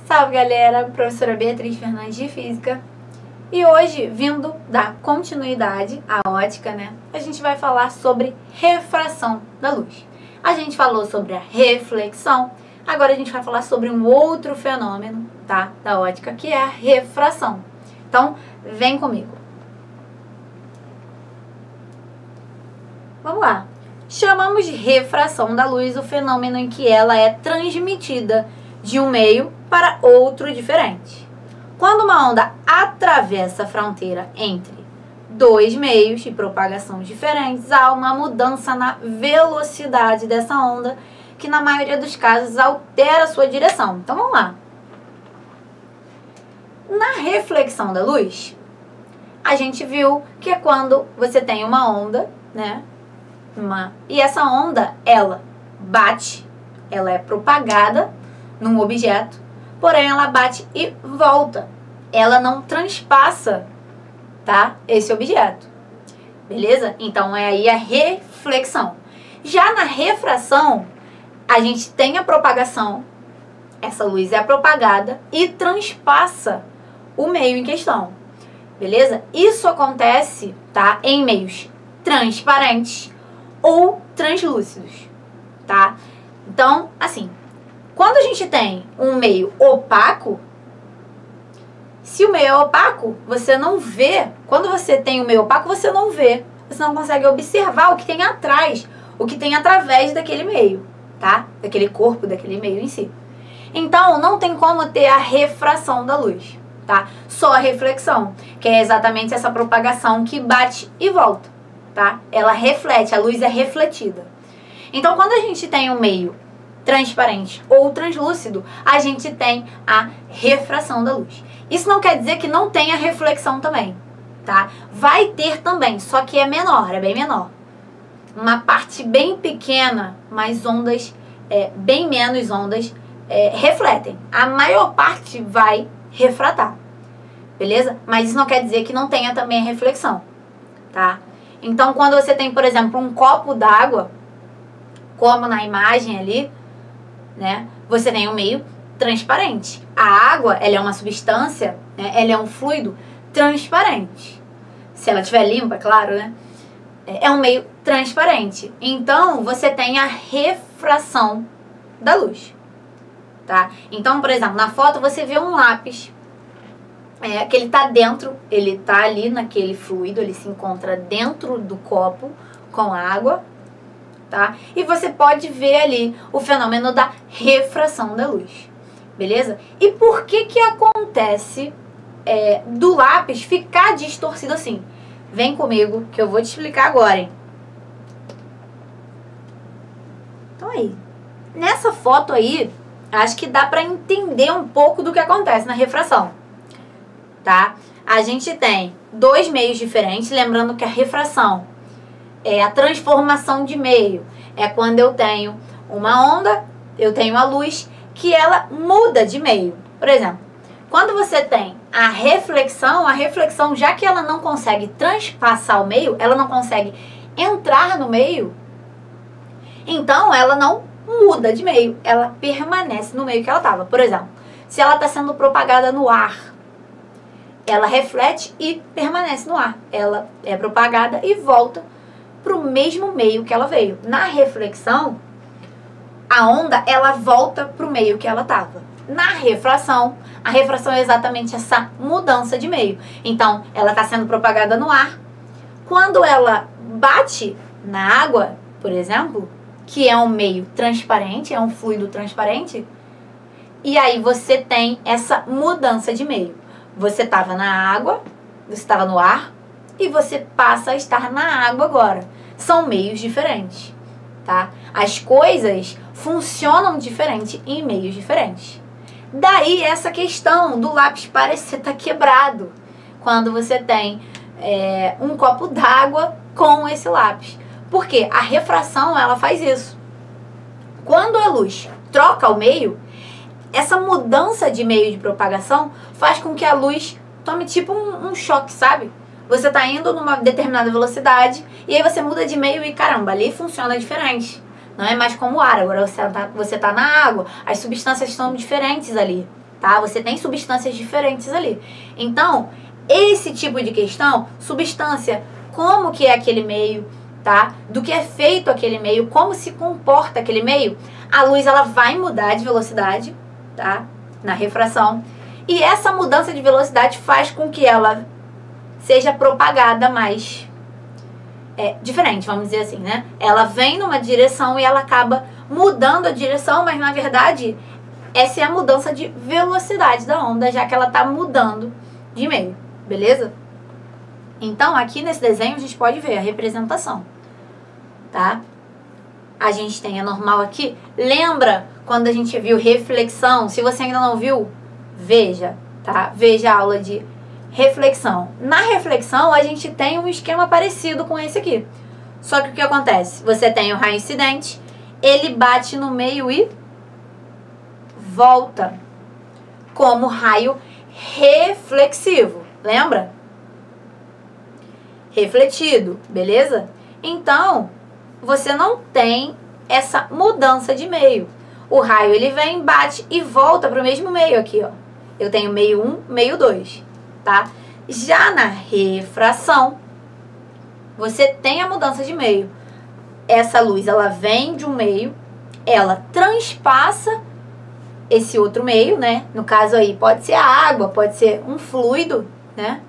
Salve galera, professora Beatriz Fernandes de Física. E hoje, vindo dar continuidade à ótica, né? A gente vai falar sobre refração da luz. A gente falou sobre a reflexão, agora a gente vai falar sobre um outro fenômeno, tá? Da ótica, que é a refração. Então, vem comigo. Vamos lá. Chamamos de refração da luz o fenômeno em que ela é transmitida de um meio para outro diferente. Quando uma onda atravessa a fronteira entre dois meios de propagação diferentes, há uma mudança na velocidade dessa onda, que na maioria dos casos altera a sua direção. Então vamos lá. Na reflexão da luz, a gente viu que é quando você tem uma onda, né? E essa onda, ela bate, ela é propagada num objeto, porém ela bate e volta. Ela não transpassa, tá? Esse objeto. Beleza? Então é aí a reflexão. Já na refração, a gente tem a propagação, essa luz é propagada e transpassa o meio em questão. Beleza? Isso acontece, tá? Em meios transparentes ou translúcidos, tá? Então, assim, quando a gente tem um meio opaco, se o meio é opaco, você não vê. Quando você tem um meio opaco, você não vê. Você não consegue observar o que tem atrás, o que tem através daquele meio, tá? Daquele corpo, daquele meio em si. Então, não tem como ter a refração da luz, tá? Só a reflexão, que é exatamente essa propagação que bate e volta, tá? Ela reflete, a luz é refletida. Então, quando a gente tem um meio transparente ou translúcido, a gente tem a refração da luz. Isso não quer dizer que não tenha reflexão também, tá? Vai ter também, só que é menor, é bem menor. Uma parte bem pequena, mas ondas, bem menos ondas, refletem. A maior parte vai refratar, beleza? Mas isso não quer dizer que não tenha também a reflexão, tá? Então, quando você tem, por exemplo, um copo d'água, como na imagem ali, né? Você tem um meio transparente. A água, ela é uma substância, né? Ela é um fluido transparente. Se ela estiver limpa, claro, né? É um meio transparente. Então, você tem a refração da luz, tá? Então, por exemplo, na foto você vê um lápis, que ele tá dentro, ele tá ali naquele fluido, ele se encontra dentro do copo com água, tá? E você pode ver ali o fenômeno da refração da luz, beleza? E por que que acontece do lápis ficar distorcido assim? Vem comigo que eu vou te explicar agora, hein? Então aí, nessa foto aí, acho que dá pra entender um pouco do que acontece na refração, tá? A gente tem dois meios diferentes, lembrando que a refração é a transformação de meio. É quando eu tenho uma onda, eu tenho a luz, que ela muda de meio. Por exemplo, quando você tem a reflexão, já que ela não consegue transpassar o meio, ela não consegue entrar no meio, então ela não muda de meio, ela permanece no meio que ela estava. Por exemplo, se ela está sendo propagada no ar, ela reflete e permanece no ar. Ela é propagada e volta para o mesmo meio que ela veio. Na reflexão, a onda, ela volta para o meio que ela estava. Na refração, a refração é exatamente essa mudança de meio. Então, ela está sendo propagada no ar. Quando ela bate na água, por exemplo, que é um meio transparente, é um fluido transparente, e aí você tem essa mudança de meio. Você estava na água, você estava no ar, e você passa a estar na água agora. São meios diferentes, tá? As coisas funcionam diferente em meios diferentes. Daí essa questão do lápis parecer estar quebrado quando você tem um copo d'água com esse lápis. Porque a refração, ela faz isso. Quando a luz troca o meio, essa mudança de meio de propagação faz com que a luz tome tipo um choque, sabe? Você tá indo numa determinada velocidade e aí você muda de meio e caramba, ali funciona diferente. Não é mais como o ar, agora você tá na água, as substâncias estão diferentes ali, tá? Você tem substâncias diferentes ali. Então, esse tipo de questão, substância, como que é aquele meio, tá? Do que é feito aquele meio, como se comporta aquele meio, a luz ela vai mudar de velocidade, tá? Na refração. E essa mudança de velocidade faz com que ela seja propagada mais diferente, vamos dizer assim, né? Ela vem numa direção e ela acaba mudando a direção, mas na verdade essa é a mudança de velocidade da onda, já que ela está mudando de meio, beleza? Então aqui nesse desenho a gente pode ver a representação, tá? A gente tem a normal aqui. Lembra quando a gente viu reflexão? Se você ainda não viu, veja, tá? Veja a aula de reflexão. Na reflexão, a gente tem um esquema parecido com esse aqui. Só que o que acontece? Você tem o raio incidente, ele bate no meio e volta como raio reflexivo. Lembra? Refletido, beleza? Então, você não tem essa mudança de meio. O raio, ele vem, bate e volta para o mesmo meio aqui, ó. Eu tenho meio 1, meio 2. Tá? Já na refração, você tem a mudança de meio. Essa luz, ela vem de um meio, ela transpassa esse outro meio, né? No caso aí, pode ser a água, pode ser um fluido, né?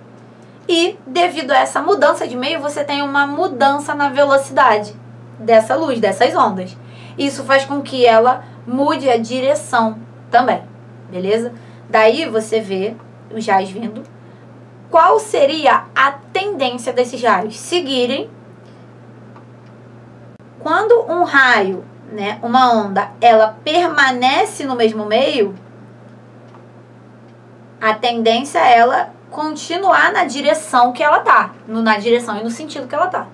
E devido a essa mudança de meio, você tem uma mudança na velocidade dessa luz, dessas ondas. Isso faz com que ela mude a direção também, beleza? Daí você vê os raios vindo. Qual seria a tendência desses raios? Seguirem. Quando um raio, né, uma onda, ela permanece no mesmo meio, a tendência é ela continuar na direção que ela tá, na direção e no sentido que ela tá.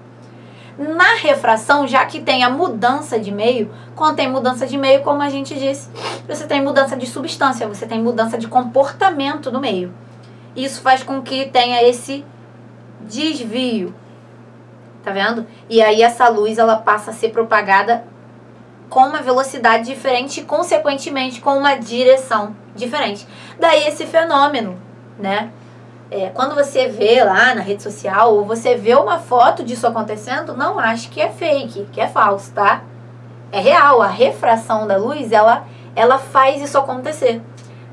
Na refração, já que tem a mudança de meio, quando tem mudança de meio, como a gente disse, você tem mudança de substância, você tem mudança de comportamento do meio. Isso faz com que tenha esse desvio, tá vendo? E aí essa luz, ela passa a ser propagada com uma velocidade diferente e, consequentemente, com uma direção diferente. Daí esse fenômeno, né? Quando você vê lá na rede social ou você vê uma foto disso acontecendo, não ache que é fake, que é falso, tá? É real, a refração da luz, ela faz isso acontecer,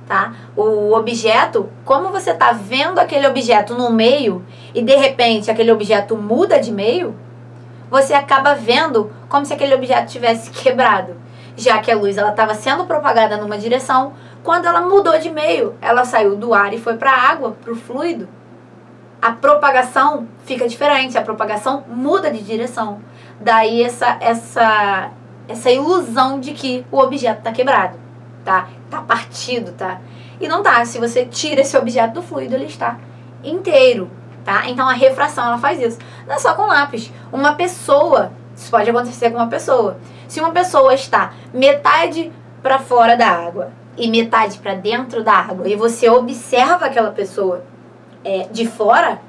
tá? O objeto, como você tá vendo aquele objeto no meio e de repente aquele objeto muda de meio, você acaba vendo como se aquele objeto tivesse quebrado, já que a luz ela estava sendo propagada numa direção. Quando ela mudou de meio, ela saiu do ar e foi para a água, para o fluido, a propagação fica diferente, a propagação muda de direção. Daí essa ilusão de que o objeto está quebrado, tá? Tá partido, tá? E não tá. Se você tira esse objeto do fluido, ele está inteiro, tá? Então a refração, ela faz isso. Não é só com lápis. Uma pessoa, isso pode acontecer com uma pessoa. Se uma pessoa está metade para fora da água e metade para dentro da água, e você observa aquela pessoa de fora,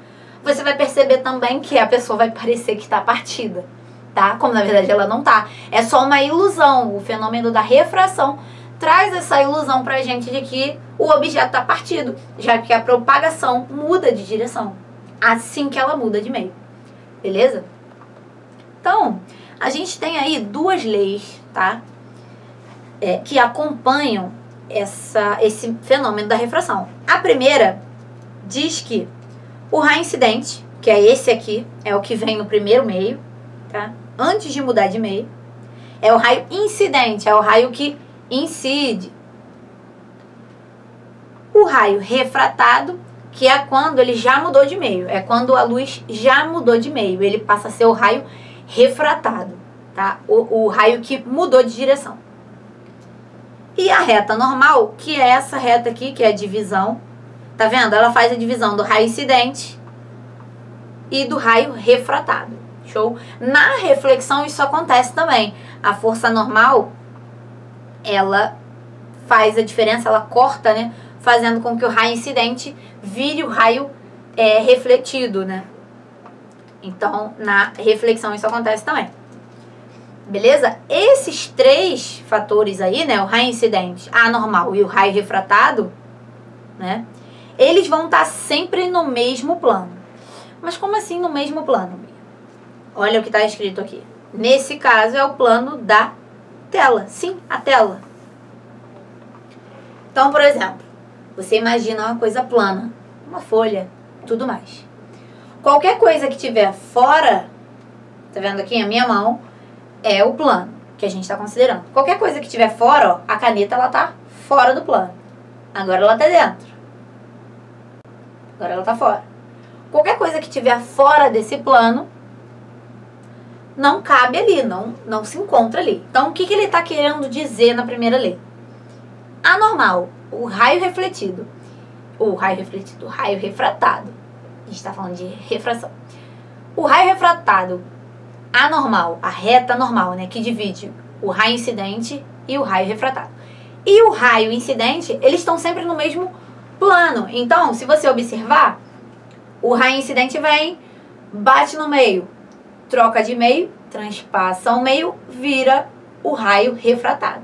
você vai perceber também que a pessoa vai parecer que está partida, tá? Como na verdade ela não tá. É só uma ilusão. O fenômeno da refração traz essa ilusão pra gente de que o objeto está partido, já que a propagação muda de direção assim que ela muda de meio, beleza? Então, a gente tem aí duas leis, tá? Que acompanham esse fenômeno da refração. A primeira diz que o raio incidente, que é esse aqui, é o que vem no primeiro meio, tá? Antes de mudar de meio, é o raio incidente, é o raio que incide. O raio refratado, que é quando ele já mudou de meio, é quando a luz já mudou de meio, ele passa a ser o raio refratado, tá? O raio que mudou de direção. E a reta normal, que é essa reta aqui, que é a divisão, tá vendo? Ela faz a divisão do raio incidente e do raio refratado, show? Na reflexão isso acontece também. A força normal, ela faz a diferença, ela corta, né? Fazendo com que o raio incidente vire o raio refletido, né? Então, na reflexão isso acontece também. Beleza? Esses três fatores aí, né? O raio incidente, a normal e o raio refratado, né? Eles vão estar sempre no mesmo plano. Mas como assim no mesmo plano? Olha o que está escrito aqui. Nesse caso é o plano da tela. Sim, a tela. Então, por exemplo, você imagina uma coisa plana, uma folha, tudo mais. Qualquer coisa que tiver fora, tá vendo aqui a minha mão, é o plano que a gente está considerando. Qualquer coisa que tiver fora, ó, a caneta ela tá fora do plano. Agora ela tá dentro. Agora ela tá fora. Qualquer coisa que tiver fora desse plano não cabe ali, não se encontra ali. Então, o que ele está querendo dizer na primeira lei? Anormal, o raio refletido. O raio refratado. A gente está falando de refração. O raio refratado anormal, a reta normal, né, que divide o raio incidente e o raio refratado. E o raio incidente, eles estão sempre no mesmo plano. Então, se você observar, o raio incidente vem, bate no meio, troca de meio, transpassa o meio, vira o raio refratado.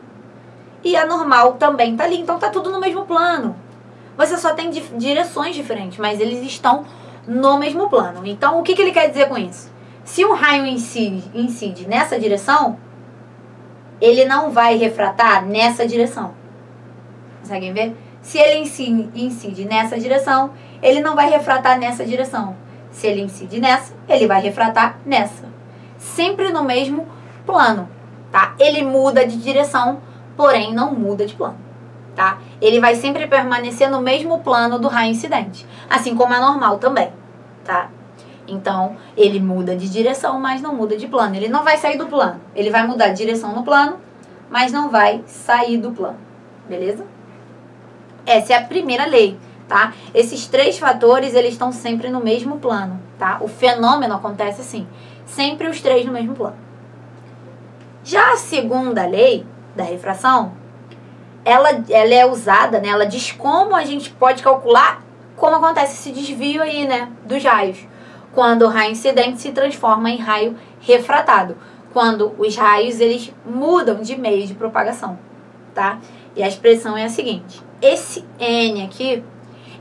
E a normal também tá ali, então tá tudo no mesmo plano. Você só tem direções diferentes, mas eles estão no mesmo plano. Então, o que ele quer dizer com isso? Se um raio incide nessa direção, ele não vai refratar nessa direção. Conseguem ver? Se ele incide nessa direção, ele não vai refratar nessa direção. Se ele incide nessa, ele vai refratar nessa. Sempre no mesmo plano, tá? Ele muda de direção, porém não muda de plano, tá? Ele vai sempre permanecer no mesmo plano do raio incidente, assim como a normal também, tá? Então, ele muda de direção, mas não muda de plano. Ele não vai sair do plano. Ele vai mudar de direção no plano, mas não vai sair do plano, beleza? Essa é a primeira lei, tá? Esses três fatores, eles estão sempre no mesmo plano, tá? O fenômeno acontece assim, sempre os três no mesmo plano. Já a segunda lei da refração, ela é usada, né? Ela diz como a gente pode calcular como acontece esse desvio aí, né? Dos raios. Quando o raio incidente se transforma em raio refratado. Quando os raios, eles mudam de meio de propagação, tá? E a expressão é a seguinte. Esse N aqui,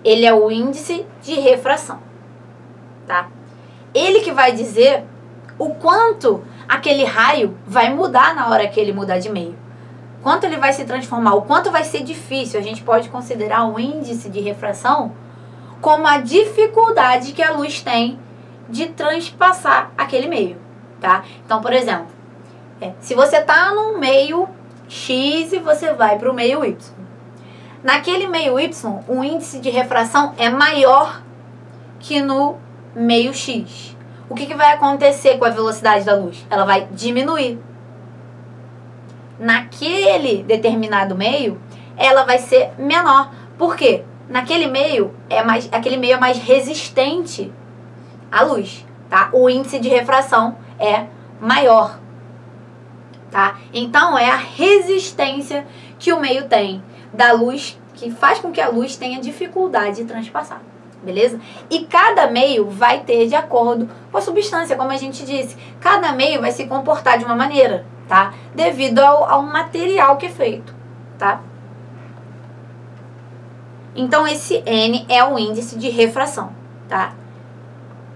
ele é o índice de refração, tá? Ele que vai dizer o quanto aquele raio vai mudar na hora que ele mudar de meio. Quanto ele vai se transformar, o quanto vai ser difícil. A gente pode considerar o índice de refração como a dificuldade que a luz tem de transpassar aquele meio, tá? Então, por exemplo, se você está num meio X e você vai para o meio Y. Naquele meio Y, o índice de refração é maior que no meio X. O que vai acontecer com a velocidade da luz? Ela vai diminuir. Naquele determinado meio, ela vai ser menor. Por quê? Naquele meio, aquele meio é mais resistente à luz, tá? O índice de refração é maior, tá? Então, é a resistência que o meio tem da luz, que faz com que a luz tenha dificuldade de transpassar, beleza? E cada meio vai ter de acordo com a substância, como a gente disse. Cada meio vai se comportar de uma maneira, tá? Devido ao material que é feito, tá? Então, esse N é o índice de refração, tá?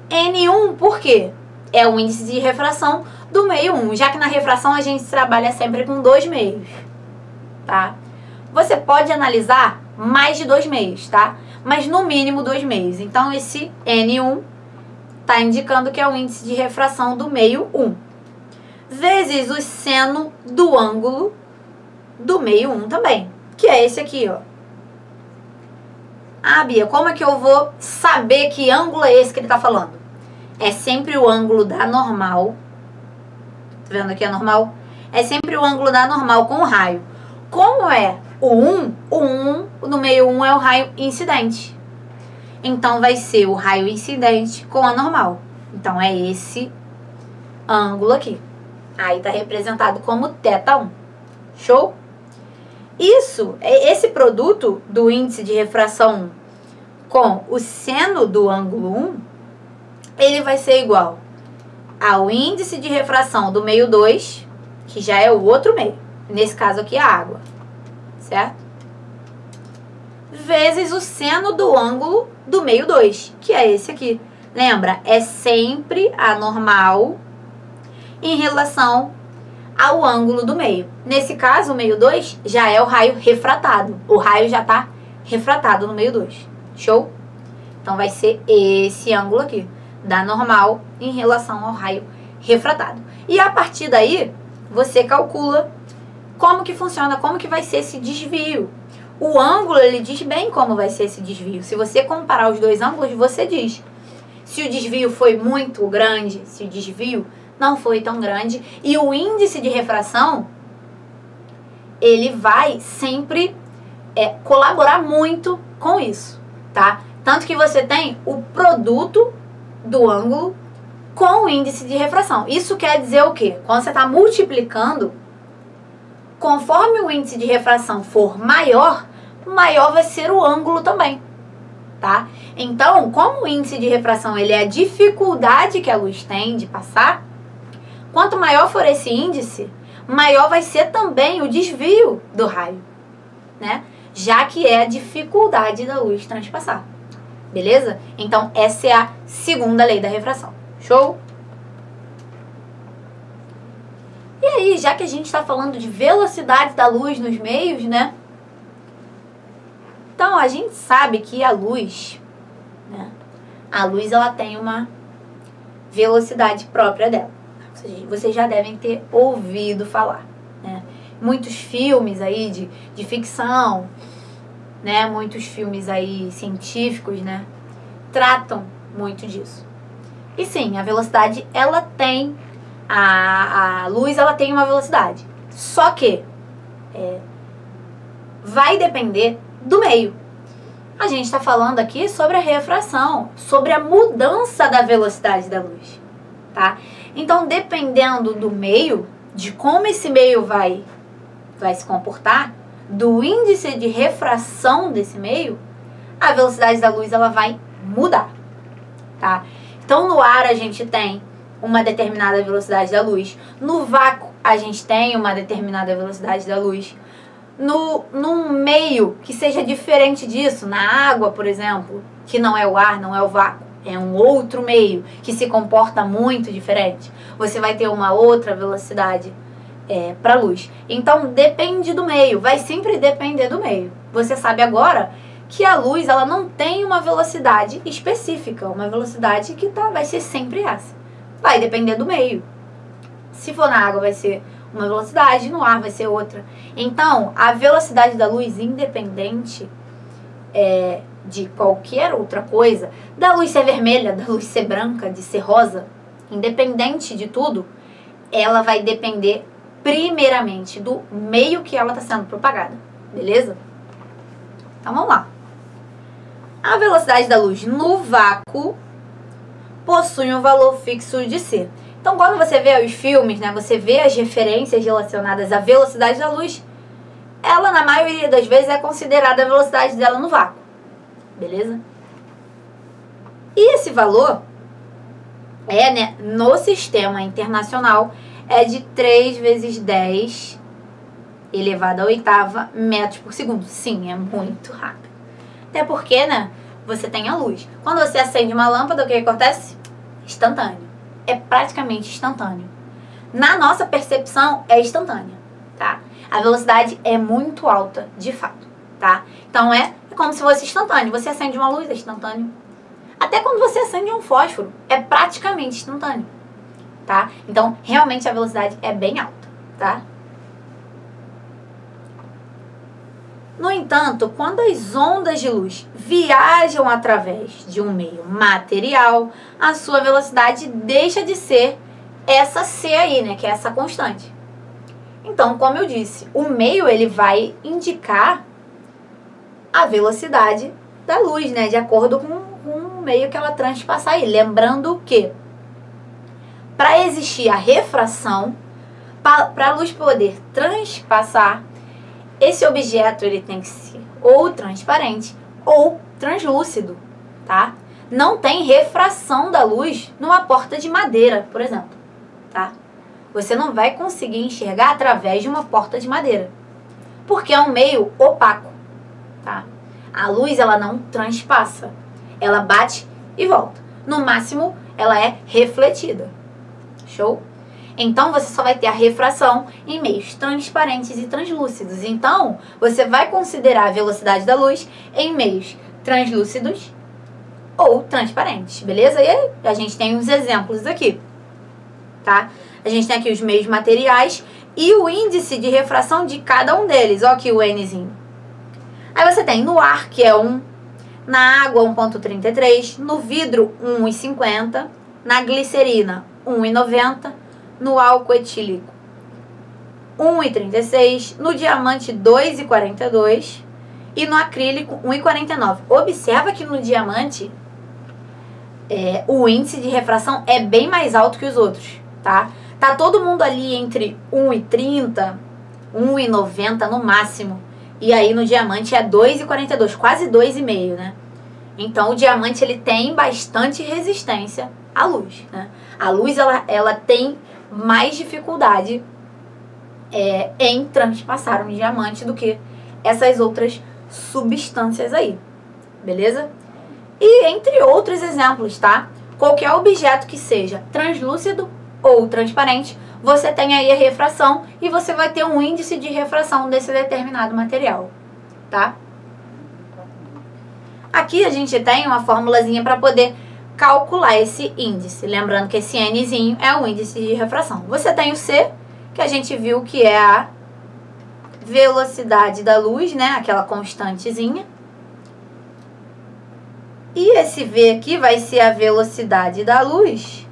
N1, por quê? É o índice de refração do meio 1, já que na refração a gente trabalha sempre com dois meios, tá? Você pode analisar mais de dois meios, tá? Mas no mínimo dois meios. Então, esse N1 está indicando que é o índice de refração do meio 1. Vezes o seno do ângulo do meio 1 também, que é esse aqui, ó. Ah, Bia, como é que eu vou saber que ângulo é esse que ele está falando? É sempre o ângulo da normal. Tá vendo aqui a normal? É sempre o ângulo da normal com o raio. Como é o 1 no meio 1 é o raio incidente. Então, vai ser o raio incidente com a normal. Então, é esse ângulo aqui. Aí, tá representado como θ1. Show? Esse produto do índice de refração 1 com o seno do ângulo 1, ele vai ser igual ao índice de refração do meio 2, que já é o outro meio. Nesse caso aqui, a água. Certo? vezes o seno do ângulo do meio 2, que é esse aqui. Lembra? É sempre a normal em relação ao ângulo do meio. Nesse caso, o meio 2 já é o raio refratado. O raio já está refratado no meio 2. Show? Então, vai ser esse ângulo aqui, da normal em relação ao raio refratado. E a partir daí, você calcula como que funciona, como que vai ser esse desvio. O ângulo, ele diz bem como vai ser esse desvio. Se você comparar os dois ângulos, você diz se o desvio foi muito grande, se o desvio não foi tão grande. E o índice de refração, ele vai sempre colaborar muito com isso, tá? Tanto que você tem o produto do ângulo com o índice de refração. Isso quer dizer o quê? Quando você está multiplicando, conforme o índice de refração for maior, maior vai ser o ângulo também, tá? Então, como o índice de refração ele é a dificuldade que a luz tem de passar, quanto maior for esse índice, maior vai ser também o desvio do raio, né? Já que é a dificuldade da luz transpassar. Beleza? Então, essa é a segunda lei da refração. Show? E aí, já que a gente está falando de velocidade da luz nos meios, né? Então, a gente sabe que a luz, né? A luz, ela tem uma velocidade própria dela. Vocês já devem ter ouvido falar, né? Muitos filmes aí de ficção, né? Muitos filmes aí científicos, né? Tratam muito disso. E sim, a velocidade, ela tem... A luz, ela tem uma velocidade. Só que vai depender do meio. A gente está falando aqui sobre a refração, sobre a mudança da velocidade da luz, tá? Então, dependendo do meio, de como esse meio vai se comportar, do índice de refração desse meio, a velocidade da luz ela vai mudar, tá? Então, no ar a gente tem uma determinada velocidade da luz. No vácuo, a gente tem uma determinada velocidade da luz. Num meio que seja diferente disso, na água, por exemplo, que não é o ar, não é o vácuo, é um outro meio que se comporta muito diferente, você vai ter uma outra velocidade para a luz. Então, depende do meio, vai sempre depender do meio. Você sabe agora que a luz ela não tem uma velocidade específica, uma velocidade que vai ser sempre essa. Vai depender do meio. Se for na água, vai ser uma velocidade, no ar vai ser outra. Então, a velocidade da luz, independente de qualquer outra coisa, da luz ser vermelha, da luz ser branca, de ser rosa, independente de tudo, ela vai depender primeiramente do meio que ela está sendo propagada. Beleza? Então, vamos lá. A velocidade da luz no vácuo possui um valor fixo de C. Então, quando você vê os filmes, né, você vê as referências relacionadas à velocidade da luz, ela, na maioria das vezes, é considerada a velocidade dela no vácuo. Beleza? E esse valor, né, no sistema internacional, é de 3 vezes 10 elevado à oitava metros por segundo. Sim, é muito rápido. Até porque, né, você tem a luz. Quando você acende uma lâmpada, o que acontece? Instantâneo. É praticamente instantâneo. Na nossa percepção, é instantânea, tá? A velocidade é muito alta, de fato, tá? Então, é como se fosse instantâneo. Você acende uma luz, é instantâneo. Até quando você acende um fósforo, é praticamente instantâneo, tá? Então, realmente, a velocidade é bem alta, tá? No entanto, quando as ondas de luz viajam através de um meio material, a sua velocidade deixa de ser essa C aí, né, que é essa constante. Então, como eu disse, o meio ele vai indicar a velocidade da luz, né, de acordo com o meio que ela transpassar aí. Lembrando que para existir a refração, para a luz poder transpassar, esse objeto ele tem que ser ou transparente ou translúcido, tá? Não tem refração da luz numa porta de madeira, por exemplo, tá? Você não vai conseguir enxergar através de uma porta de madeira, porque é um meio opaco, tá? A luz, ela não transpassa. Ela bate e volta. No máximo, ela é refletida. Show? Então, você só vai ter a refração em meios transparentes e translúcidos. Então, você vai considerar a velocidade da luz em meios translúcidos ou transparentes, beleza? E aí, a gente tem uns exemplos aqui, tá? A gente tem aqui os meios materiais e o índice de refração de cada um deles. Ó aqui o Nzinho. Aí você tem no ar, que é 1, na água 1,33, no vidro 1,50, na glicerina 1,90, no álcool etílico 1,36, no diamante 2,42 e no acrílico 1,49. Observa que no diamante o índice de refração é bem mais alto que os outros, tá? Tá todo mundo ali entre 1,30, 1,90 no máximo. E aí no diamante é 2,42, quase 2,5, né? Então o diamante ele tem bastante resistência à luz, né? A luz ela tem mais dificuldade em transpassar um diamante do que essas outras substâncias aí, beleza? E entre outros exemplos, tá? Qualquer objeto que seja translúcido ou transparente, você tem aí a refração e você vai ter um índice de refração desse determinado material, tá? Aqui a gente tem uma formulazinha para poder calcular esse índice. Lembrando que esse Nzinho é o índice de refração. Você tem o C, que a gente viu que é a velocidade da luz, né? Aquela constantezinha. E esse V aqui vai ser a velocidade da luz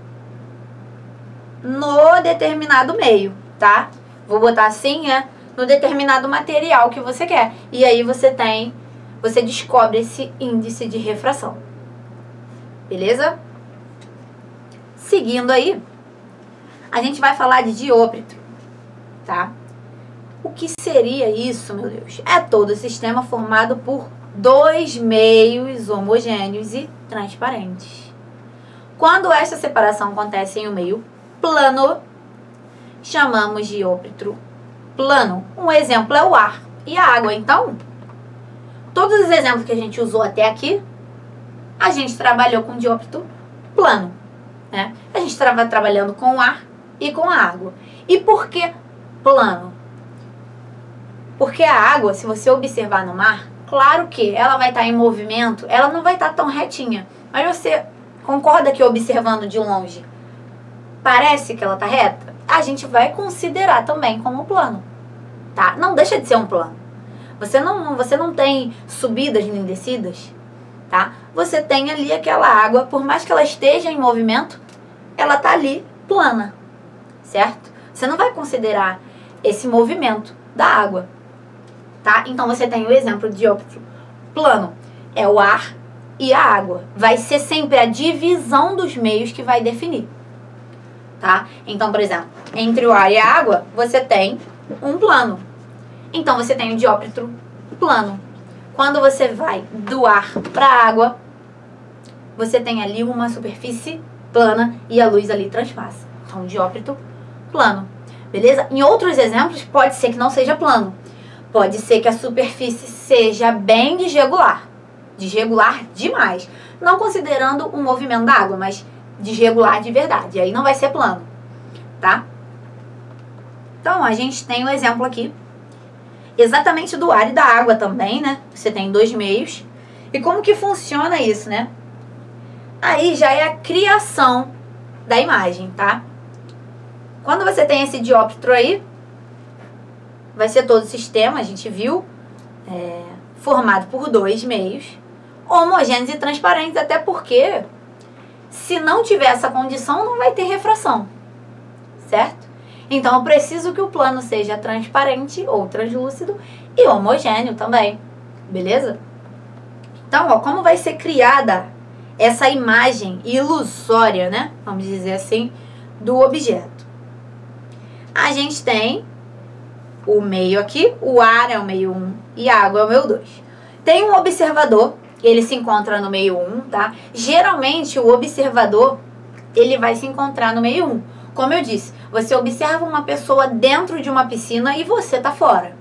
no determinado meio, tá? Vou botar assim, no determinado material que você quer. E aí você descobre esse índice de refração. Beleza? Seguindo aí, a gente vai falar de dióptro, tá? O que seria isso, meu Deus? É todo o sistema formado por dois meios homogêneos e transparentes. Quando esta separação acontece em um meio plano, chamamos de dióptro plano. Um exemplo é o ar e a água. Então, todos os exemplos que a gente usou até aqui, a gente trabalhou com dióptro plano, né? A gente estava trabalhando com o ar e com a água. E por que plano? Porque a água, se você observar no mar, claro que ela vai estar em movimento, ela não vai estar tão retinha. Mas você concorda que observando de longe, parece que ela está reta? A gente vai considerar também como plano, tá? Não deixa de ser um plano. Você não tem subidas nem descidas, tá? Você tem ali aquela água, por mais que ela esteja em movimento, ela tá ali plana, certo? Você não vai considerar esse movimento da água, tá? Então você tem o exemplo de dióptro plano, é o ar e a água. Vai ser sempre a divisão dos meios que vai definir, tá? Então, por exemplo, entre o ar e a água, você tem um plano. Então você tem o dióptro plano. Quando você vai do ar para a água, você tem ali uma superfície plana e a luz ali transpassa. Então, dióptro plano. Beleza? Em outros exemplos, pode ser que não seja plano. Pode ser que a superfície seja bem desregular. Desregular demais. Não considerando o movimento da água, mas desregular de verdade. Aí não vai ser plano, tá? Então, a gente tem um exemplo aqui. Exatamente do ar e da água também, né? Você tem dois meios. E como que funciona isso, né? Aí já é a criação da imagem, tá? Quando você tem esse dióptro aí, vai ser todo o sistema, a gente viu, formado por dois meios, homogêneos e transparentes, até porque se não tiver essa condição, não vai ter refração, certo? Então, eu preciso que o plano seja transparente ou translúcido e homogêneo também, beleza? Então, ó, como vai ser criada essa imagem ilusória, né? Vamos dizer assim, do objeto. A gente tem o meio aqui, o ar é o meio 1 e a água é o meio 2. Tem um observador, ele se encontra no meio 1, tá? Geralmente, o observador, ele vai se encontrar no meio 1. Como eu disse, você observa uma pessoa dentro de uma piscina e você tá fora.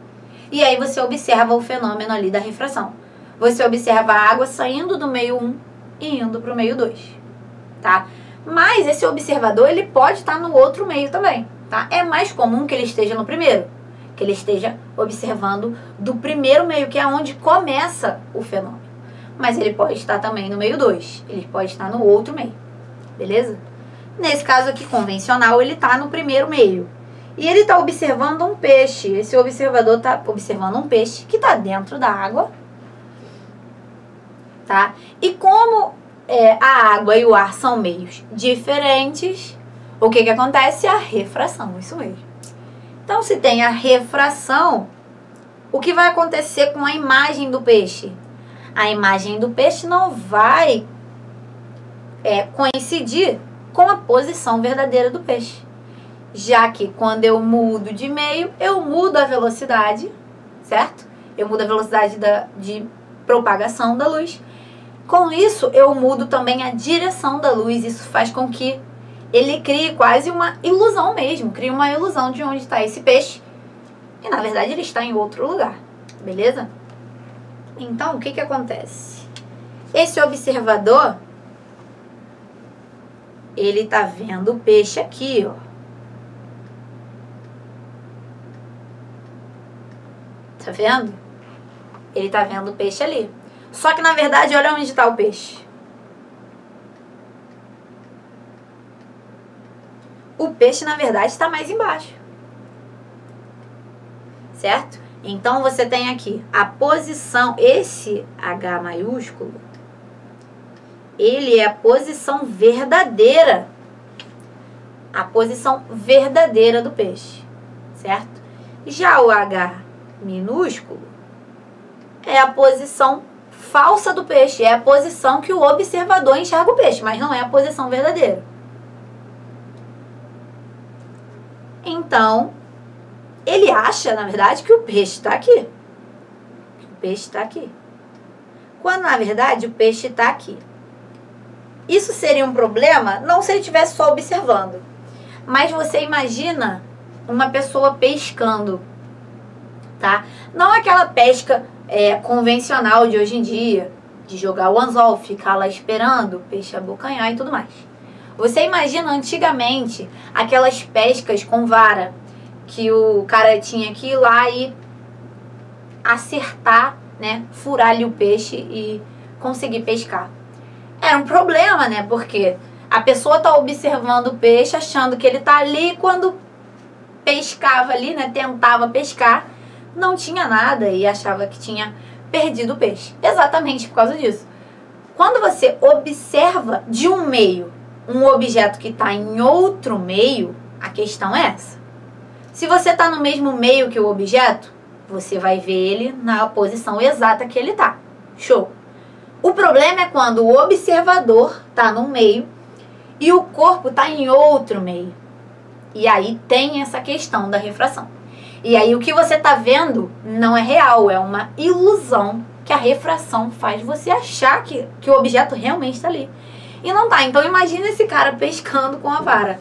E aí você observa o fenômeno ali da refração. você observa a água saindo do meio 1 e indo para o meio 2, tá? Mas esse observador, ele pode estar no outro meio também, tá? É mais comum que ele esteja no primeiro, que ele esteja observando do primeiro meio, que é onde começa o fenômeno. Mas ele pode estar também no meio 2, ele pode estar no outro meio, beleza? Nesse caso aqui convencional, ele está no primeiro meio. E ele está observando um peixe. Esse observador está observando um peixe que está dentro da água, tá? E como a água e o ar são meios diferentes, o que acontece? A refração, isso mesmo. Então, se tem a refração, o que vai acontecer com a imagem do peixe? A imagem do peixe não vai coincidir com a posição verdadeira do peixe. Já que quando eu mudo de meio, eu mudo a velocidade, certo? Eu mudo a velocidade de propagação da luz. Com isso, eu mudo também a direção da luz. Isso faz com que ele crie quase uma ilusão mesmo. Cria uma ilusão de onde está esse peixe. E, na verdade, ele está em outro lugar. Beleza? Então, o que acontece? Esse observador, ele está vendo o peixe aqui, ó. Tá vendo? Ele tá vendo o peixe ali. Só que, na verdade, olha onde está o peixe. O peixe, na verdade, está mais embaixo. Certo? Então, você tem aqui a posição, esse H maiúsculo, ele é a posição verdadeira. A posição verdadeira do peixe. Certo? Já o H minúsculo é a posição falsa do peixe, é a posição que o observador enxerga o peixe, mas não é a posição verdadeira. Então, ele acha, na verdade, que o peixe está aqui. O peixe está aqui. Quando, na verdade, o peixe está aqui. Isso seria um problema, não se ele estivesse só observando. Mas você imagina uma pessoa pescando, tá? Não aquela pesca convencional de hoje em dia, de jogar o anzol, ficar lá esperando o peixe abocanhar e tudo mais. Você imagina antigamente aquelas pescas com vara, que o cara tinha que ir lá e acertar, né? Furar ali o peixe e conseguir pescar. Era um problema, né? Porque a pessoa tá observando o peixe, achando que ele tá ali, quando pescava ali, né? Tentava pescar, não tinha nada e achava que tinha perdido o peixe. Exatamente por causa disso. Quando você observa de um meio um objeto que está em outro meio, a questão é essa. Se você está no mesmo meio que o objeto, você vai ver ele na posição exata que ele está. Show! O problema é quando o observador está no meio e o corpo está em outro meio. E aí tem essa questão da refração. E aí o que você está vendo não é real, é uma ilusão que a refração faz você achar que o objeto realmente está ali. E não tá. Então imagina esse cara pescando com a vara.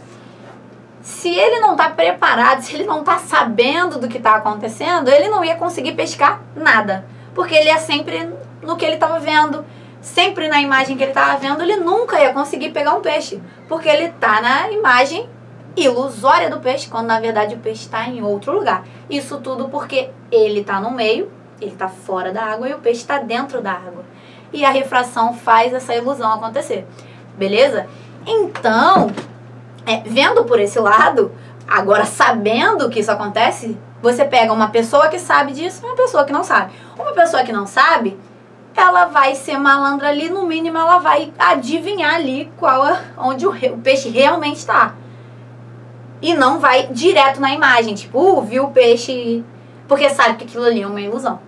Se ele não está preparado, se ele não está sabendo do que está acontecendo, ele não ia conseguir pescar nada. Porque ele ia sempre no que ele estava vendo, sempre na imagem que ele estava vendo, ele nunca ia conseguir pegar um peixe. Porque ele está na imagem ilusória do peixe, quando na verdade o peixe está em outro lugar. Isso tudo porque ele está no meio, ele está fora da água e o peixe está dentro da água. E a refração faz essa ilusão acontecer. Beleza? Então, vendo por esse lado, agora sabendo que isso acontece, você pega uma pessoa que sabe disso e uma pessoa que não sabe. Uma pessoa que não sabe, ela vai ser malandra ali, no mínimo ela vai adivinhar ali onde o peixe realmente está. E não vai direto na imagem, tipo, viu o peixe, porque sabe que aquilo ali é uma ilusão,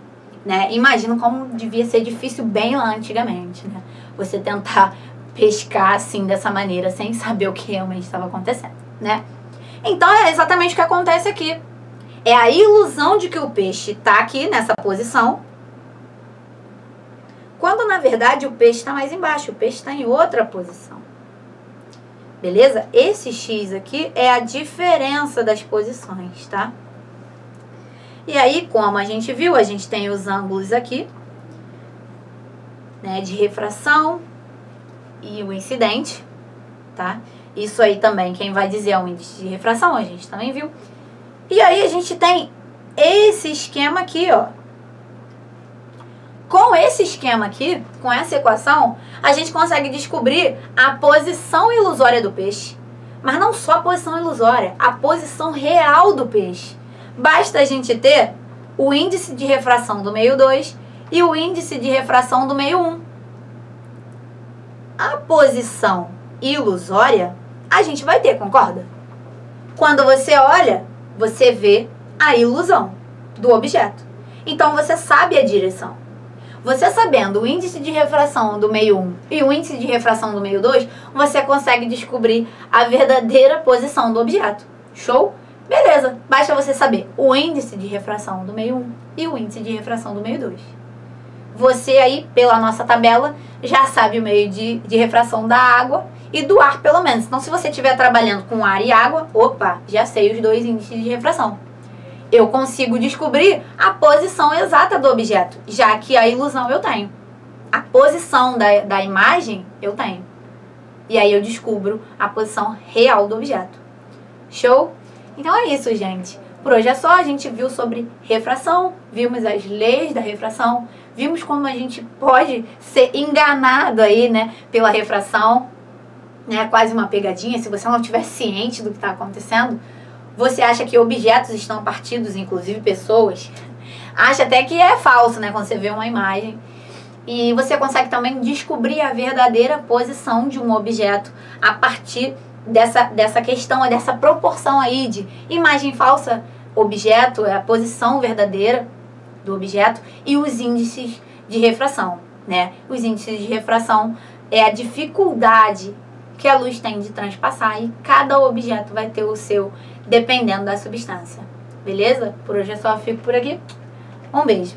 né? Imagina como devia ser difícil bem lá antigamente, né? Você tentar pescar assim, dessa maneira, sem saber o que realmente estava acontecendo, né? Então é exatamente o que acontece aqui. É a ilusão de que o peixe está aqui nessa posição, quando na verdade o peixe está mais embaixo, o peixe está em outra posição. Beleza? Esse X aqui é a diferença das posições, tá? E aí, como a gente viu, a gente tem os ângulos aqui. né, de refração e o incidente, tá? Isso aí também, quem vai dizer é o índice de refração, a gente também viu. E aí a gente tem esse esquema aqui, ó. Com esse esquema aqui, com essa equação, a gente consegue descobrir a posição ilusória do peixe. Mas não só a posição ilusória, a posição real do peixe. Basta a gente ter o índice de refração do meio 2 e o índice de refração do meio 1. A posição ilusória a gente vai ter, concorda? Quando você olha, você vê a ilusão do objeto. Então você sabe a direção. Você sabendo o índice de refração do meio 1 e o índice de refração do meio 2, você consegue descobrir a verdadeira posição do objeto. Show? Beleza, basta você saber o índice de refração do meio 1 e o índice de refração do meio 2. Você aí, pela nossa tabela, já sabe o meio de refração da água e do ar, pelo menos. Então, se você estiver trabalhando com ar e água, opa, já sei os dois índices de refração. Eu consigo descobrir a posição exata do objeto, já que a ilusão eu tenho. A posição da imagem eu tenho. E aí eu descubro a posição real do objeto. Show? Então é isso, gente. Por hoje é só. A gente viu sobre refração, vimos as leis da refração, vimos como a gente pode ser enganado aí, né, pela refração, né, quase uma pegadinha. Se você não estiver ciente do que está acontecendo, você acha que objetos estão partidos, inclusive pessoas, acha até que é falso, né, quando você vê uma imagem. E você consegue também descobrir a verdadeira posição de um objeto a partir dessa questão, dessa proporção aí de imagem falsa, objeto, é a posição verdadeira do objeto, e os índices de refração, né? Os índices de refração é a dificuldade que a luz tem de transpassar, e cada objeto vai ter o seu, dependendo da substância. Beleza? Por hoje é só, fico por aqui. Um beijo.